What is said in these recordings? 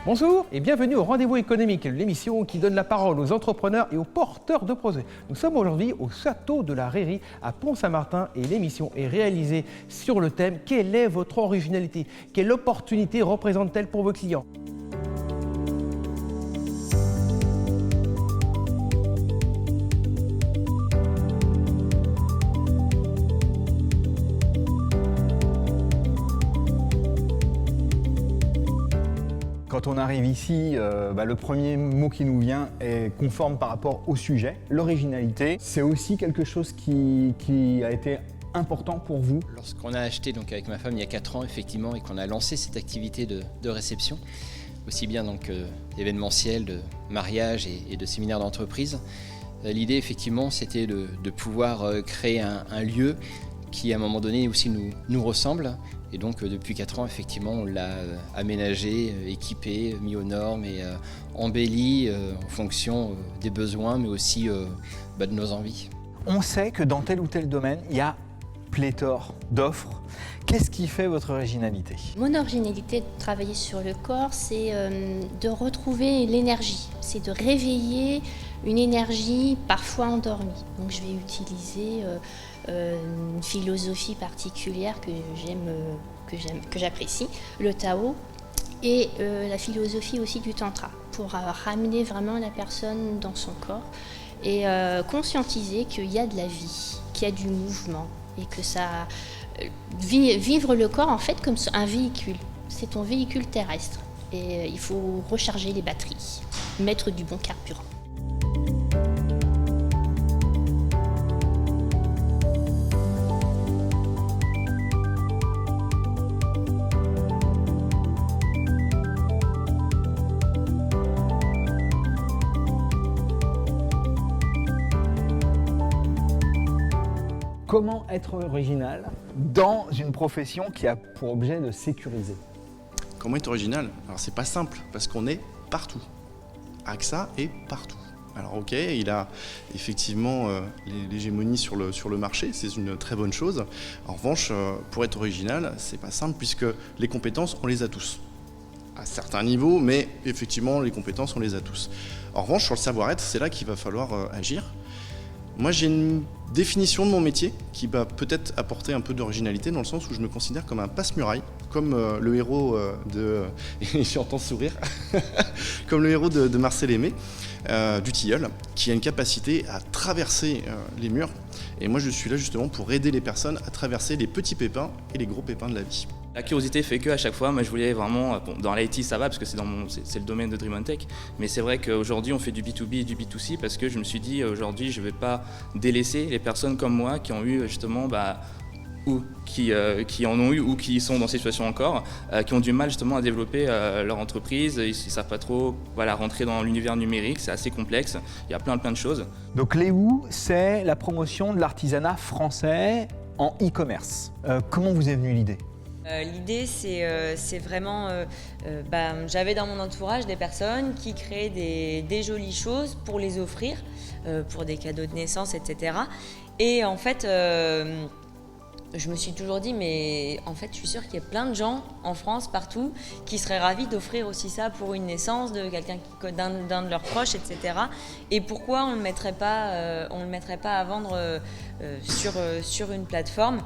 Bonjour et bienvenue au Rendez-vous économique, l'émission qui donne la parole aux entrepreneurs et aux porteurs de projets. Nous sommes aujourd'hui au château de la Rairie à Pont-Saint-Martin et l'émission est réalisée sur le thème « Quelle est votre originalité ? Quelle opportunité représente-t-elle pour vos clients ?» Quand on arrive ici, le premier mot qui nous vient est conforme par rapport au sujet. L'originalité, c'est aussi quelque chose qui a été important pour vous. Lorsqu'on a acheté donc, avec ma femme il y a 4 ans effectivement et qu'on a lancé cette activité de réception, aussi bien donc événementiel, de mariage et de séminaire d'entreprise, l'idée effectivement c'était de pouvoir créer un lieu qui à un moment donné aussi nous ressemble. Et donc depuis 4 ans, effectivement, on l'a aménagé, équipé, mis aux normes et embelli en fonction des besoins, mais aussi de nos envies. On sait que dans tel ou tel domaine, il y a pléthore d'offres. Qu'est-ce qui fait votre originalité ? Mon originalité de travailler sur le corps, c'est de retrouver l'énergie. C'est de réveiller une énergie parfois endormie. Donc je vais utiliser une philosophie particulière que j'apprécie, le Tao, et la philosophie aussi du Tantra, pour ramener vraiment la personne dans son corps et conscientiser qu'il y a de la vie, qu'il y a du mouvement et que ça... vivre le corps en fait comme un véhicule, c'est ton véhicule terrestre et il faut recharger les batteries, mettre du bon carburant. Comment être original dans une profession qui a pour objet de sécuriser ? Comment être original ? Alors c'est pas simple parce qu'on est partout. AXA est partout. Alors ok, il a effectivement l'hégémonie sur le marché, c'est une très bonne chose. En revanche, pour être original, c'est pas simple puisque les compétences, on les a tous. À certains niveaux, mais effectivement, les compétences, on les a tous. En revanche, sur le savoir-être, c'est là qu'il va falloir agir. Moi, j'ai une définition de mon métier qui va peut-être apporter un peu d'originalité dans le sens où je me considère comme un passe-muraille, comme le héros de... et j'entends sourire, comme le héros de Marcel Aimé, du Tilleul, qui a une capacité à traverser les murs. Et moi, je suis là justement pour aider les personnes à traverser les petits pépins et les gros pépins de la vie. La curiosité fait qu'à chaque fois, moi je voulais vraiment, dans l'IT ça va parce que c'est le domaine de Dream on Tech, mais c'est vrai qu'aujourd'hui on fait du B2B et du B2C parce que je me suis dit aujourd'hui je ne vais pas délaisser les personnes comme moi qui ont eu justement ou qui en ont eu ou qui sont dans cette situation encore, qui ont du mal justement à développer leur entreprise, ils ne savent pas trop rentrer dans l'univers numérique, c'est assez complexe, il y a plein de choses. Donc Léou, c'est la promotion de l'artisanat français en e-commerce. Comment vous est venue l'idée ? L'idée, c'est vraiment... j'avais dans mon entourage des personnes qui créaient des jolies choses pour les offrir, pour des cadeaux de naissance, etc. Et en fait, je me suis toujours dit, mais en fait, je suis sûre qu'il y a plein de gens en France, partout, qui seraient ravis d'offrir aussi ça pour une naissance de quelqu'un, d'un de leurs proches, etc. Et pourquoi on ne le mettrait pas à vendre sur une plateforme ?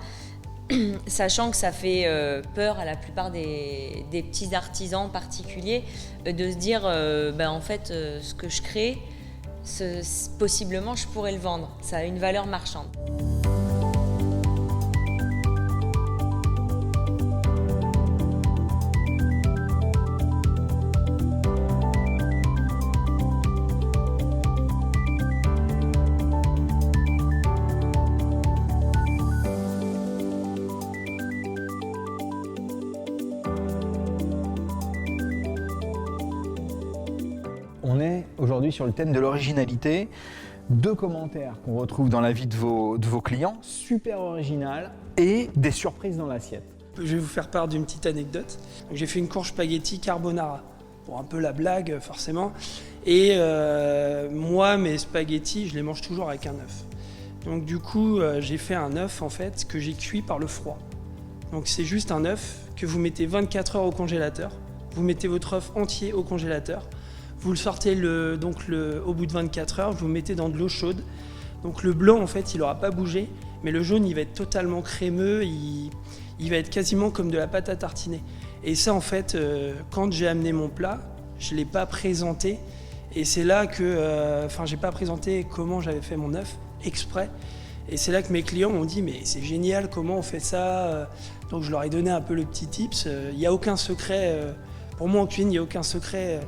Sachant que ça fait peur à la plupart des petits artisans particuliers de se dire en fait ce que je crée, possiblement je pourrais le vendre, ça a une valeur marchande. On est aujourd'hui sur le thème de l'originalité. 2 commentaires qu'on retrouve dans la vie de vos clients, super original, et des surprises dans l'assiette. Je vais vous faire part d'une petite anecdote. J'ai fait une courge spaghetti carbonara, pour un peu la blague forcément. Et moi, mes spaghettis, je les mange toujours avec un œuf. Donc du coup, j'ai fait un œuf en fait que j'ai cuit par le froid. Donc c'est juste un œuf que vous mettez 24 heures au congélateur. vous mettez votre œuf entier au congélateur, vous le sortez au bout de 24 heures, vous le mettez dans de l'eau chaude. Donc le blanc, en fait, il n'aura pas bougé, mais le jaune, il va être totalement crémeux, il va être quasiment comme de la pâte à tartiner. Et ça, en fait, quand j'ai amené mon plat, je ne l'ai pas présenté. Et c'est là que, j'ai pas présenté comment j'avais fait mon œuf, exprès. Et c'est là que mes clients m'ont dit, mais c'est génial, comment on fait ça? Donc je leur ai donné un peu le petit tips. Il n'y a aucun secret, pour moi en cuisine, il n'y a aucun secret.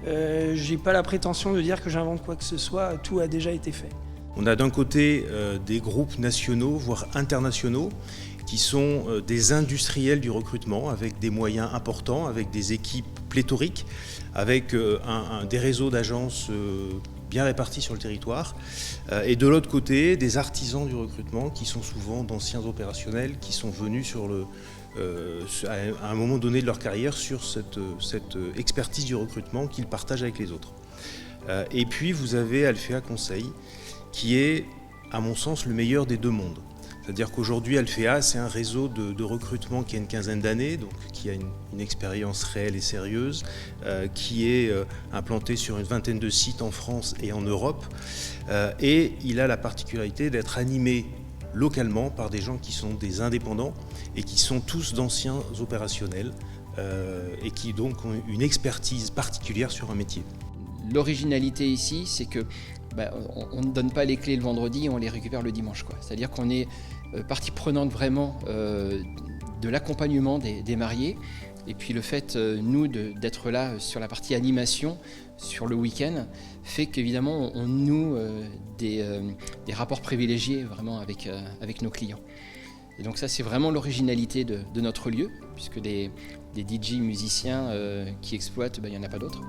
J'ai pas la prétention de dire que j'invente quoi que ce soit, tout a déjà été fait. On a d'un côté des groupes nationaux, voire internationaux, qui sont des industriels du recrutement, avec des moyens importants, avec des équipes pléthoriques, avec des réseaux d'agences bien répartis sur le territoire. Et de l'autre côté, des artisans du recrutement, qui sont souvent d'anciens opérationnels, qui sont venus à un moment donné de leur carrière sur cette expertise du recrutement qu'ils partagent avec les autres. Et puis vous avez Alphea Conseil, qui est, à mon sens, le meilleur des deux mondes. C'est-à-dire qu'aujourd'hui, Alphea, c'est un réseau de recrutement qui a une quinzaine d'années, donc qui a une expérience réelle et sérieuse, qui est implanté sur une vingtaine de sites en France et en Europe. Et il a la particularité d'être animé localement par des gens qui sont des indépendants et qui sont tous d'anciens opérationnels et qui donc ont une expertise particulière sur un métier. L'originalité ici, c'est que on ne donne pas les clés le vendredi, on les récupère le dimanche, quoi. C'est-à-dire qu'on est partie prenante vraiment de l'accompagnement des mariés. Et puis le fait, nous, d'être là sur la partie animation, sur le week-end, fait qu'évidemment, on noue des rapports privilégiés vraiment avec nos clients. Et donc ça, c'est vraiment l'originalité de notre lieu, puisque des DJ musiciens qui exploitent, il n'y en a pas d'autres.